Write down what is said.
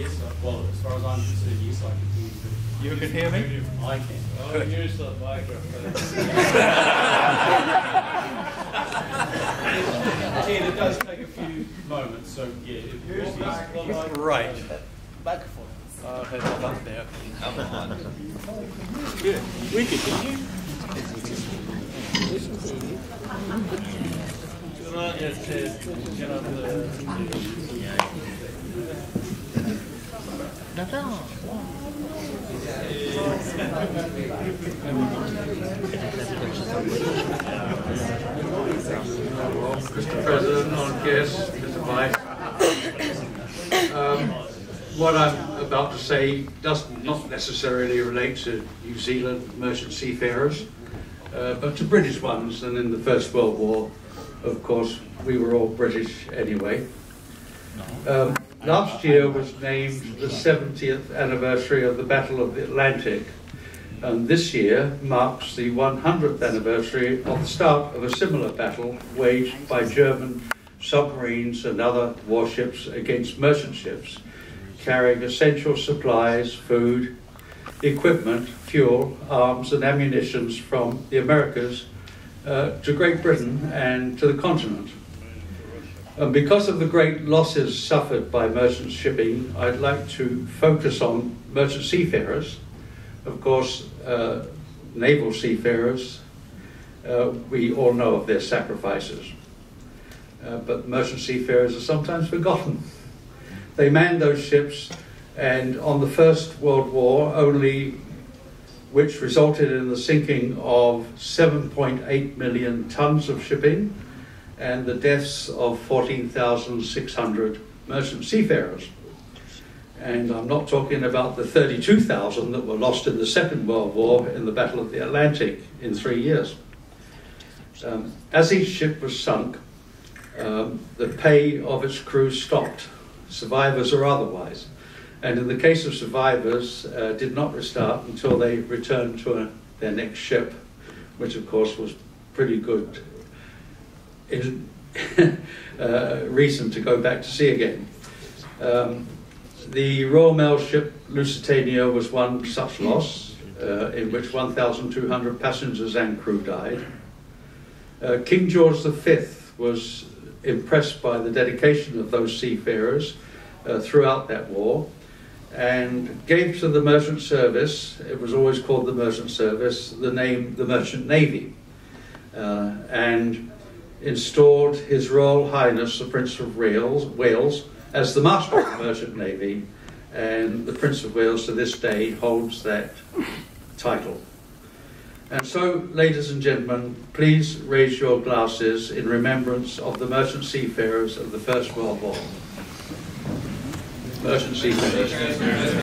Yes, well, as far as I'm concerned, yes, I can hear you. You can hear me? I can. Oh, use the microphone. Ted, it does take a few moments, so yeah. Here's the microphone. Right. Microphone. I'll have it up there. Come on. Good. We can hear you. Do not get get up the. Mr. President, honored guests, Mr. Vice. What I'm about to say does not necessarily relate to New Zealand merchant seafarers, but to British ones, and in the First World War, of course, we were all British anyway. Last year was named the 70th anniversary of the Battle of the Atlantic, and this year marks the 100th anniversary of the start of a similar battle waged by German submarines and other warships against merchant ships, carrying essential supplies, food, equipment, fuel, arms and ammunition from the Americas to Great Britain and to the continent. And because of the great losses suffered by merchant shipping, I'd like to focus on merchant seafarers. Of course, naval seafarers, we all know of their sacrifices. But merchant seafarers are sometimes forgotten. They manned those ships, and on the First World War, which resulted in the sinking of 7.8 million tons of shipping and the deaths of 14,600 merchant seafarers. And I'm not talking about the 32,000 that were lost in the Second World War in the Battle of the Atlantic in 3 years. As each ship was sunk, the pay of its crew stopped, survivors or otherwise. And in the case of survivors, did not restart until they returned to their next ship, which of course was pretty good reason to go back to sea again. The Royal Mail ship Lusitania was one such loss, in which 1,200 passengers and crew died. King George V was impressed by the dedication of those seafarers throughout that war, and gave to the merchant service, it was always called the merchant service, the name the Merchant Navy, and installed His Royal Highness the Prince of Wales as the Master of the Merchant Navy, and the Prince of Wales to this day holds that title. And so, ladies and gentlemen, please raise your glasses in remembrance of the merchant seafarers of the First World War. Merchant seafarers.